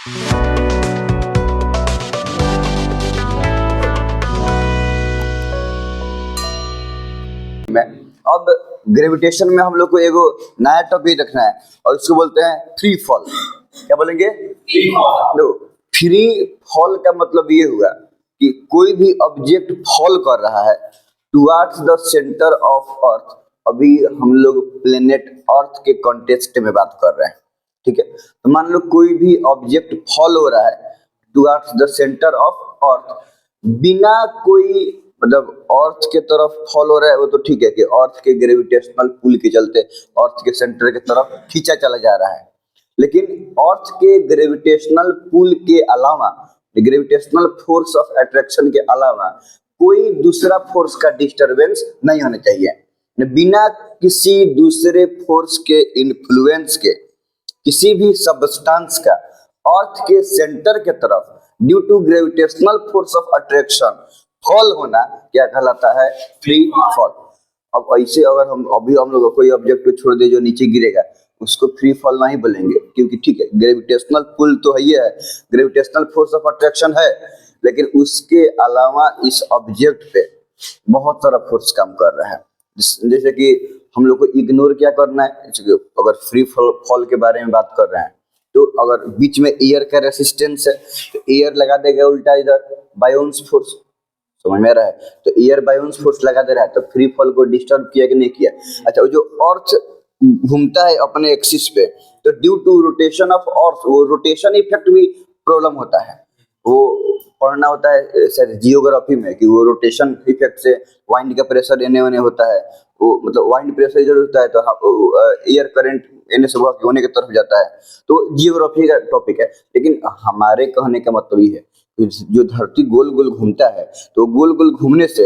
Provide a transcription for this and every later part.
में अब ग्रेविटेशन में हम लोग को एगो नया टॉपिक रखना है और उसको बोलते हैं फ्री फॉल। क्या बोलेंगे? देखो, फ्री फॉल का मतलब ये हुआ कि कोई भी ऑब्जेक्ट फॉल कर रहा है टुवर्ड्स द सेंटर ऑफ अर्थ। अभी हम लोग प्लेनेट अर्थ के कॉन्टेक्स्ट में बात कर रहे हैं, ठीक है। तो मान लो कोई भी ऑब्जेक्ट फॉल हो रहा है टुवर्ड्स द सेंटर ऑफ अर्थ, बिना कोई मतलब अर्थ के तरफ फॉल हो रहा है, वो तो ठीक है कि अर्थ के ग्रेविटेशनल पुल के चलते अर्थ के सेंटर की तरफ खींचा चला जा रहा है। लेकिन अर्थ के ग्रेविटेशनल पुल के अलावा, ग्रेविटेशनल फोर्स ऑफ अट्रैक्शन के अलावा कोई दूसरा फोर्स का डिस्टरबेंस नहीं होना चाहिए। बिना किसी दूसरे फोर्स के इन्फ्लुएंस के किसी भी सब्सटेंस का अर्थ के सेंटर के तरफ due to gravitational force of attraction fall होना क्या कहलाता है? Free fall. अब ऐसे अगर हम लोग कोई ऑब्जेक्ट को छोड़ दे जो नीचे गिरेगा, उसको फ्री फॉल नहीं बोलेंगे, क्योंकि ठीक है ग्रेविटेशनल पुल तो है, ग्रेविटेशनल फोर्स ऑफ अट्रैक्शन है, लेकिन उसके अलावा इस ऑब्जेक्ट पे बहुत सारा फोर्स काम कर रहा है। जैसे कि हम लोग को इग्नोर क्या करना है, अगर फ्री फॉल के बारे में बात कर रहे हैं तो अगर बीच में एयर का रेसिस्टेंस है तो एयर लगा देगा उल्टा इधर बायोन्स फोर्स, समझ में आ रहा है? तो एयर बायोन्स फोर्स लगा दे रहा है तो फ्री फॉल को डिस्टर्ब किया कि नहीं किया। अच्छा, वो जो अर्थ घूमता है अपने एक्सिस पे, तो due to rotation of earth वो रोटेशन इफेक्ट भी प्रॉब्लम होता है। वो पढ़ना होता है शायद जियोग्राफी में कि वो रोटेशन इफेक्ट से वाइंड का प्रेशर एने ओने होता है, वो मतलब वाइंड प्रेशर इधर होता है तो एयर करंट एने से होने की तरफ जाता है। तो जियोग्राफी का टॉपिक है, लेकिन हमारे कहने का मतलब ये है जो धरती गोल गोल घूमता है तो गोल गोल घूमने से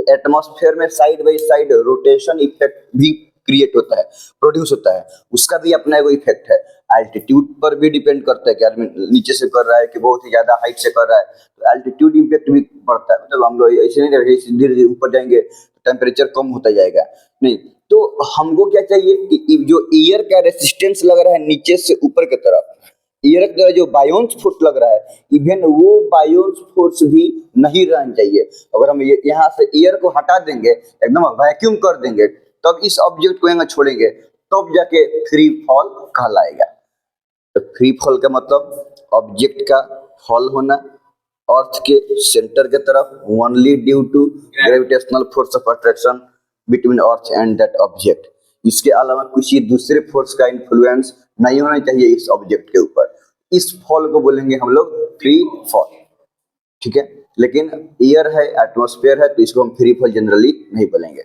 एटमॉस्फेयर में side by side rotation effect भी क्रिएट होता है, प्रोड्यूस होता है। उसका भी अपना एगो इफेक्ट है। एल्टीट्यूड पर भी डिपेंड करता है कि आदमी नीचे से कर रहा है कि बहुत ही ज्यादा हाइट से कर रहा है, तो एल्टीट्यूड इम्पैक्ट भी पड़ता है। मतलब हम लोग ऐसे नहीं रहे धीरे धीरे ऊपर जाएंगे तो टेम्परेचर कम होता जाएगा, नहीं। तो हमको क्या चाहिए कि जो एयर का रेसिस्टेंस लग रहा है नीचे से ऊपर की तरफ, एयर का जो बायोन्स फोर्स लग रहा है, इवन वो बायोन्स फोर्स भी नहीं रहना चाहिए। अगर हम यहाँ से एयर को हटा देंगे, एकदम वैक्यूम कर देंगे, तब इस ऑब्जेक्ट को यहाँ छोड़ेंगे, तब जाके फ्री फॉल कहलाएगा। तो फ्री फॉल का मतलब ऑब्जेक्ट का फॉल होना अर्थ के सेंटर के तरफ only due to gravitational force of attraction between earth and that object. इसके अलावा किसी दूसरे फोर्स का इन्फ्लुएंस नहीं होना चाहिए इस ऑब्जेक्ट के ऊपर। इस फॉल को बोलेंगे हम लोग फ्री फॉल, ठीक है। लेकिन एयर है, एटमॉस्फेयर है, तो इसको हम फ्री फॉल जनरली नहीं बोलेंगे।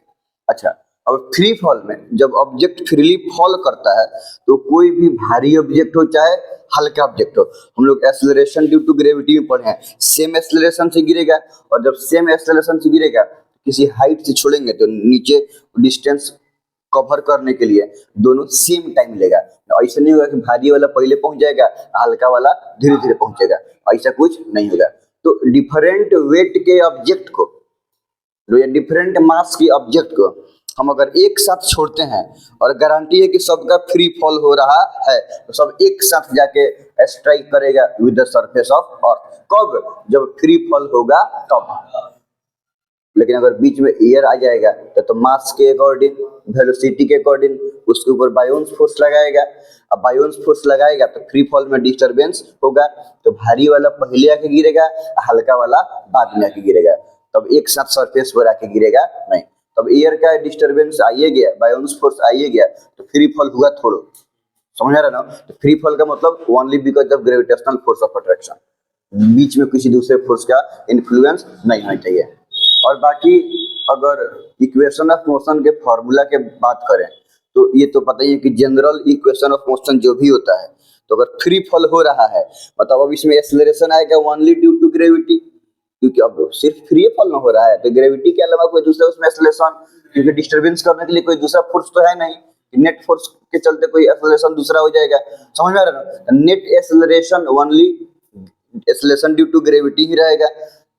अच्छा, अब फ्री फॉल में जब ऑब्जेक्ट फ्रीली फॉल करता है तो कोई भी भारी ऑब्जेक्ट हो चाहे हल्का ऑब्जेक्ट हो, हम लोग एक्सेलरेशन ड्यू टू ग्रेविटी में पढ़े हैं, सेम एक्सेलरेशन से गिरेगा, और जब सेम एक्सेलरेशन से गिरेगा किसी हाइट से छोड़ेंगे तो नीचे डिस्टेंस कवर करने के लिए दोनों सेम टाइम लेगा। ऐसा नहीं होगा कि भारी वाला पहले पहुंच जाएगा, हल्का वाला धीरे धीरे पहुंचेगा, ऐसा कुछ नहीं होगा। तो डिफरेंट वेट के ऑब्जेक्ट को या डिफरेंट मास के ऑब्जेक्ट को हम अगर एक साथ छोड़ते हैं और गारंटी है कि सबका फ्री फॉल हो रहा है, तो सब एक साथ जाके स्ट्राइक करेगा with the surface of earth. कब? जब फ्री फॉल होगा तब। लेकिन अगर बीच में एयर आ जाएगा तो मास के अकॉर्डिंग, वेलोसिटी के अकॉर्डिंग उसके ऊपर बायोन्स फोर्स लगाएगा। अब बायोन्स फोर्स लगाएगा तो फ्री फॉल में डिस्टरबेंस होगा, तो भारी वाला पहले आके गिरेगा, हल्का वाला बाद में आके गिरेगा, तब एक साथ सरफेस पर आके गिरेगा नहीं। तब एयर का डिस्टरबेंस आइए गया, बायोन्स फोर्स आइए गया, तो फ्री फॉल हुआ थोड़ो, समझ आ रहा ना? तो फ्री फॉल का मतलब only because of gravitational force of attraction, बीच में किसी दूसरे फोर्स का इन्फ्लुएंस नहीं होना चाहिए। और बाकी अगर इक्वेशन ऑफ मोशन के फॉर्मूला के बात करें तो ये तो पता ही है कि जनरल इक्वेशन ऑफ मोशन जो भी होता है, तो अगर फ्री फॉल हो रहा है मतलब अब इसमें एक्सेलरेशन आएगा ओनली ड्यू टू ग्रेविटी, क्योंकि अब सिर्फ फ्री फॉल ना हो रहा है तो ग्रेविटी के अलावा कोई दूसरा उसमें एक्सेलरेशन, क्योंकि डिस्टरबेंस करने के लिए कोई दूसरा फोर्स तो है नहीं, नेट फोर्स के चलते कोई एक्सेलरेशन दूसरा हो जाएगा, समझ में आ रहा है? Net acceleration only acceleration due to gravity ही रहेगा।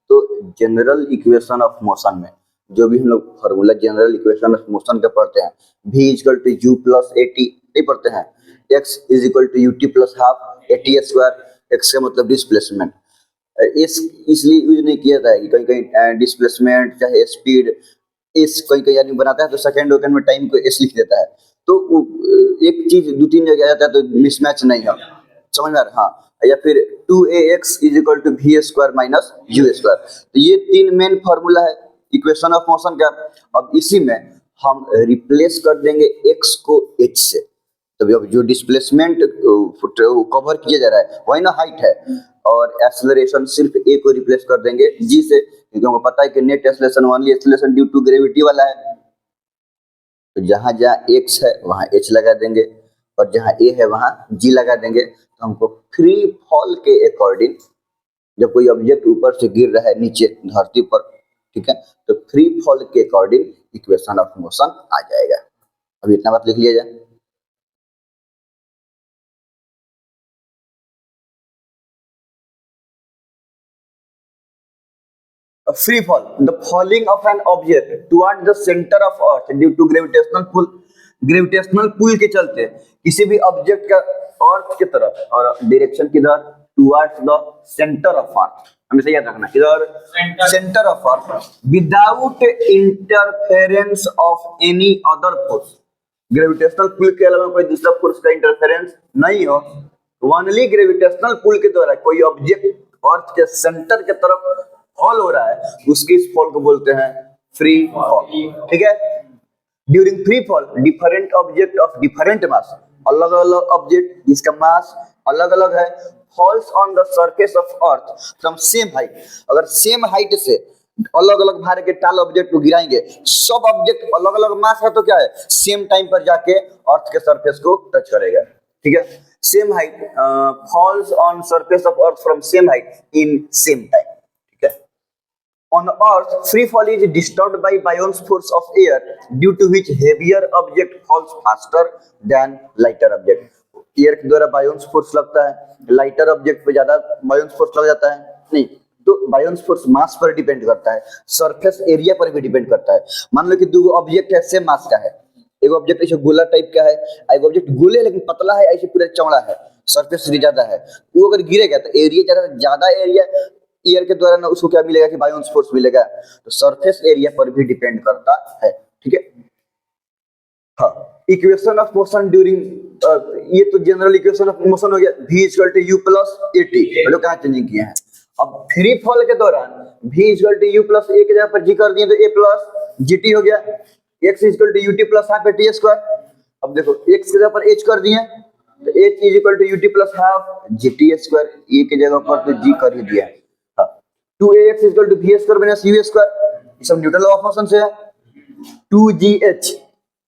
तो जनरल इक्वेशन ऑफ मोशन में जो भी हम लोग formula general equation of motion का पढ़ते हैं, v equal to u plus at नहीं पढ़ते हैं, x is equal to ut plus half at square, x का मतलब डिस्प्लेसमेंट। इस इसलिए यूज नहीं किया जाता है कि कहीं कहीं डिस्प्लेसमेंट चाहे स्पीड, इस कहीं कहीं आदमी बनाता है तो सेकंड वोकन में टाइम को एस लिख देता है, तो एक चीज दो तीन जगह आ जाता है तो मिसमैच नहीं है, समझ में आ रहा है? हाँ, या फिर 2ax is equal to v square minus u square, तो ये तीन मेन फॉर्मूला है इक्वेशन ऑफ मोशन का। अब इसी में हम रिप्लेस कर देंगे x को h से, तभी अब जो डिस्प्लेसमेंट कवर किया जा रहा है वही ना हाइट है, और एक्सेलरेशन सिर्फ a को रिप्लेस कर देंगे g से, क्योंकि हमको पता है कि net acceleration only acceleration due to gravity वाला है। तो जहां जहां x है वहां h लगा देंगे, और जहां a है वहां g लगा देंगे। तो हमको फ्री फॉल के अकॉर्डिंग, जब कोई ऑब्जेक्ट ऊपर से गिर रहा है नीचे धरती पर, ठीक है, तो फ्री फॉल के अकॉर्डिंग इक्वेशन ऑफ मोशन आ जाएगा। अभी इतना बात लिख लिया जाए। Free fall, the falling of an object toward the center of earth due to gravitational pull, gravitational pull के चलते किसी भी ऑब्जेक्ट का अर्थ की तरफ, और डायरेक्शन किधर, towards the centre of earth, हमेशा याद रखना इधर centre of earth, without interference of any other force. Gravitational pull के अलावा कोई दूसरा फोर्स का इंटरफेरेंस नहीं हो, ओनली ग्रेविटेशनल पुल के द्वारा कोई ऑब्जेक्ट अर्थ के सेंटर के तरफ फॉल हो रहा है, उसके इस फॉल को बोलते हैं फ्री फॉल, ठीक है। During free fall different object of different mass, अलग अलग ऑब्जेक्ट जिसका मास अलग अलग है, falls on the surface of earth from same height. अगर सेम हाइट से अलग अलग भार के टाल ऑब्जेक्ट को गिराएंगे, सब ऑब्जेक्ट अलग अलग मास है, तो क्या है, सेम टाइम पर जाके अर्थ के सरफेस को टच करेगा, ठीक है। Same height falls on surface of earth from same height in same time, ठीक है। On Earth, free fall is disturbed by Bion's force of air, due to which heavier object falls faster than lighter object. Air के द्वारा बायोन्स force लगता है, lighter object पे ज्यादा बायोन्स force लग जाता है नहीं, तो बायोन्स फोर्स मास पर डिपेंड करता है, सरफेस एरिया पर भी डिपेंड करता है। मान लो कि दो ऑब्जेक्ट है सेम मास का है, एक ऑब्जेक्ट ऐसे गोला टाइप का है, एक ऑब्जेक्ट गोले लेकिन पतला है, ऐसे पूरा चौड़ा है, सरफेस एरिया ज्यादा है, वो अगर गिरेगा तो एरिया ज्यादा एरिया एयर के द्वारा ना उसको क्या मिलेगा कि बायोन्स फोर्स मिलेगा, तो सरफेस एरिया पर भी डिपेंड करता है, ठीक है। हाँ, इक्वेशन ऑफ मोशन ड्यूरिंग, ये तो जनरल इक्वेशन ऑफ मोशन हो गया, v equal to u plus at, लोग कहाँ चेंजिंग किए हैं। अब फ्री फॉल के दौरान v equal to u plus a के जगह पर g कर दिए तो a प्लस gt हो गया, x equal to ut plus half at square. अब देखो x के जगह पर h कर दिए तो h is equal to ut plus half gt square, a के जगह पर तो g कर ही दिया। 2ax equal to v square minus u square, ये सब न्यूटन लॉ ऑफ मोशन से है। 2gh,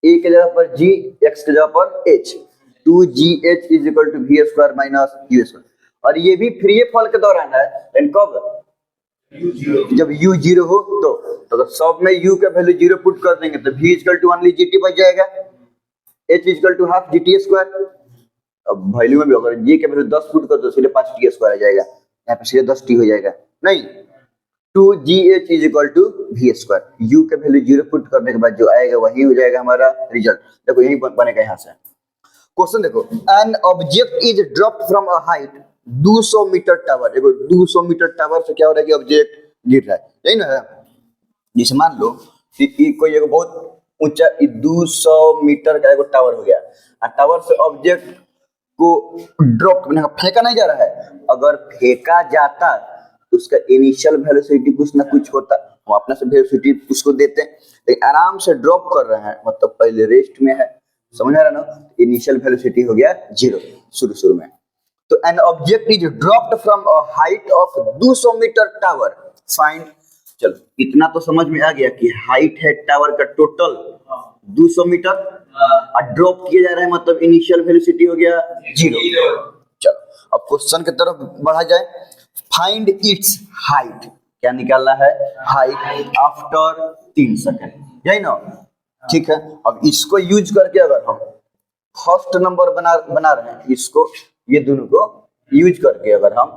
a के जगह पर g, x के जगह पर h, 2gh is equal to v square minus u square. और ये भी फ्री फॉल के दौरान है, एंड कब, जब u 0 हो तो सब में u का वैल्यू 0 पुट कर देंगे तो v equal to only gt बच जाएगा, h equal to half gt square. अब वैल्यू में भी अगर j के वैल्यू 10 पुट कर दो सीधे 5t स्क्वायर आ जाएगा, यहाँ पे सीधे 10t हो जाएगा, नहीं 2gh is equal to v square, u के वैल्यू 0 पुट करने के बाद जो आएगा वही हो जाएगा हमारा रिजल्ट। देखो यही बनेगा यहाँ से। क्वेश्चन देखो, an object is dropped from a height 200 metre tower, देखो 200 मीटर टावर से क्या हो रहा है कि ऑब्जेक्ट गिर रहा है, यही ना है। जैसे मान लो कि कोई एगो बहुत ऊंचा 200 मीटर का एगो टावर हो गया, और टावर से ऑब्जेक्ट को ड्रॉप फेंका नहीं जा रहा है, अगर फेंका जाता उसका इनिशियल वेलोसिटी कुछ ना कुछ होता, हम अपना से वेलोसिटी उसको देते हैं, लेकिन आराम से ड्रॉप कर रहे हैं मतलब पहले रेस्ट में है, समझ आ रहा ना, इनिशियल वेलोसिटी हो गया 0 शुरू में। तो an object is dropped from a height of 200 metre tower, find, चलो इतना तो समझ में आ गया कि हाइट है टावर का टोटल 200 मीटर, और ड्रॉप किया जा रहा है मतलब इनिशियल वेलोसिटी हो गया 0। चलो अब क्वेश्चन की तरफ बढ़ा जाए, फाइंड इट्स हाइट, क्या निकालना है, हाइट आफ्टर 3 सेकंड, यही ना, ठीक है। अब इसको यूज करके अगर हम फर्स्ट नंबर बना रहे हैं, इसको ये दोनों को यूज करके अगर हम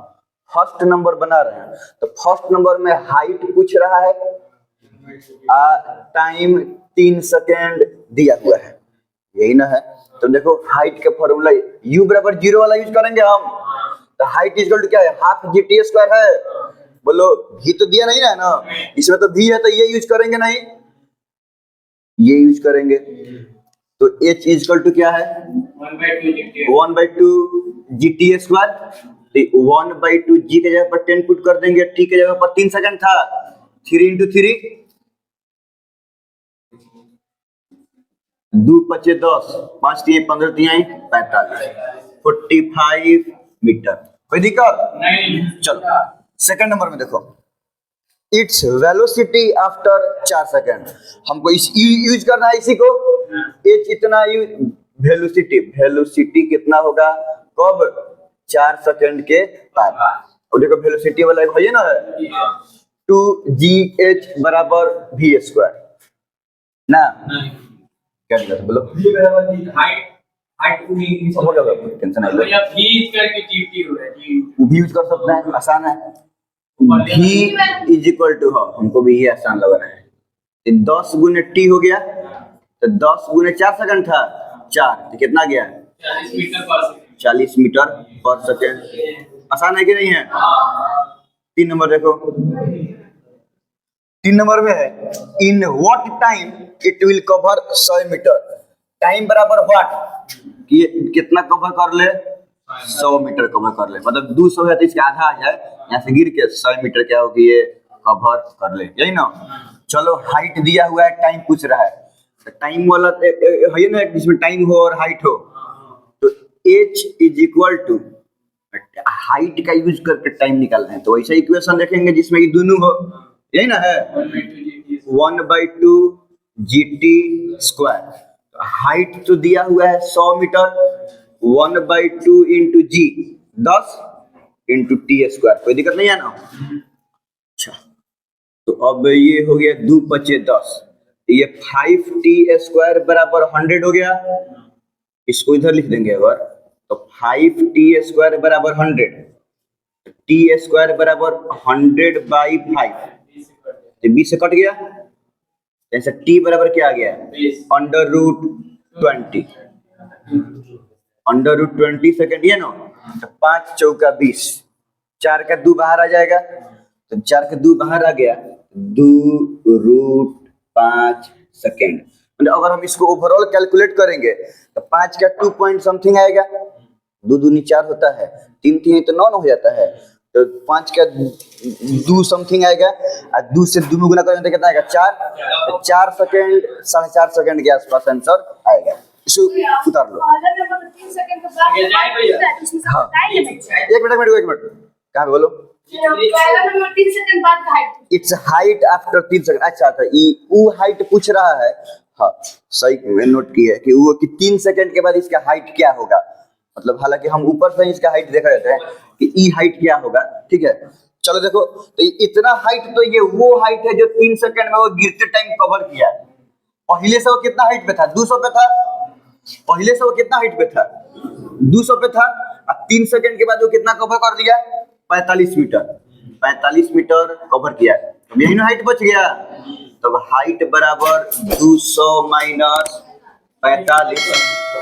फर्स्ट नंबर बना रहे हैं, तो फर्स्ट नंबर में हाइट पूछ रहा है, टाइम 3 सेकंड दिया हुआ है, यही ना है। तो देखो हाइट का फॉर्मूला u बराबर 0 वाला यूज करेंगे हम, तो हाइट इक्वल टू क्या है, हाफ जीटी स्क्वायर है। बोलो भी तो दिया नहीं है ना, इसमें तो भी है, तो ये यूज करेंगे नहीं, ये यूज करेंगे। तो h इक्वल टू क्या है, 1/2 GT स्क्वायर। 1/2 G के जगह पर 10 पुट कर देंगे, T के जगह पर 3 सेकंड था, 3 × 3 2 × 5 = 10, 5 × 3 = 15, 3 × 45, 45 मीटर। कोई दिक्कत नहीं। चलो सेकंड नंबर में देखो, इट्स वेलोसिटी आफ्टर 4 सेकंड। हमको इस यूज करना है इसी को, एच इतना वेलोसिटी, वेलोसिटी कितना होगा कब, 4 सेकंड के बाद। और देखो वेलोसिटी वाला है ना, 2gh = v² ना, क्या दिक्कत बोलो, हाइट हो गया, टेंशन नहीं लो, भी यूज कर सकते हैं, आसान है। v = हमको भी ये आसान लग रहा है, 10 × t हो गया, तो 10 × 4 सेकंड था, 4 तो कितना गया, 40 मीटर पर सेकंड। आसान है कि नहीं है। 3 नंबर देखो, 3 नंबर में है, in what time it will cover 100 metre. Time बराबर व्हाट, ये कितना कवर कर ले, 100 मीटर कवर कर ले, मतलब 200 है तो इसका आधा आ जाए, यहाँ से गिर के 100 मीटर क्या होगी ये कवर कर ले, यही ना। चलो हाइट दिया हुआ है, टाइम पूछ रहा है, तो टाइम वाला है ना, जिसमें टाइम हो और हाइट हो, तो h = हाइट का यूज करके टाइम निकालना है, तो वैसा इक्वेशन देखेंगे जिसमें कि दोनों हो, यही ना है, 1/2 GT स्क्वायर। हाइट तो दिया हुआ है 100 मीटर, 1/2 × G 10 × T स्क्वायर, कोई दिक्कत नहीं है ना। अच्छा, तो अब ये हो गया 2 × 5 = 10, ये 5T स्क्वायर = 100 हो गया, इसको इधर लिख देंगे अगर, तो 5T स्क्वायर = 100, T स्क्वायर = 100/5, तो 20 से कट गया, जैसे T बराबर क्या आ गया, √20, √20 सेकंड, ये ना, तो 5 × 4 = 20, 4 का 2 बाहर आ जाएगा, तो 4 का 2 बाहर आ गया, 2√5 सेकंड। मतलब अगर हम इसको ओवरऑल कैलकुलेट करेंगे तो 5 का 2 पॉइंट समथिंग आएगा, 2 दूनी 4 होता है, 3 3 तो 9 हो जाता है, तो 5 का 2 समथिंग आएगा, और 2 से 2 में गुना करेंगे तो कितना आएगा, 4, तो 4 सेकंड 4.5 सेकंड के आसपास आंसर आएगा। इसको उतार लो। हाँ, एक मिनट, कहाँ पे बोलो, इट्स हाइट आफ्टर 3 सेकंड। अच्छा, वो हाइट पूछ रहा है, हाँ सही में नोट किया है कि वो कि 3 सेकंड के बाद इसका हाइट क्या होगा, मतलब हालांकि हम ऊपर से इसका हाइट देखा रहता है कि ई हाइट क्या होगा, ठीक है। चलो देखो, तो इतना हाइट, तो ये वो हाइट है जो 3 सेकंड में वो गिरते टाइम कवर किया है। पहले से वो कितना हाइट पे था, 200 पे था, पहले से वो कितना हाइट पे था, 200 पे था, और 3 सेकंड के बाद वो कितना कवर कर दिया, 45 मीटर, 45 मीटर कवर किया, तो यही ना हाइट बच गया। तो हाइट बराबर 200 माइनस 45,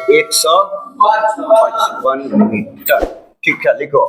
155 मीटर, ठीक है, लिखो।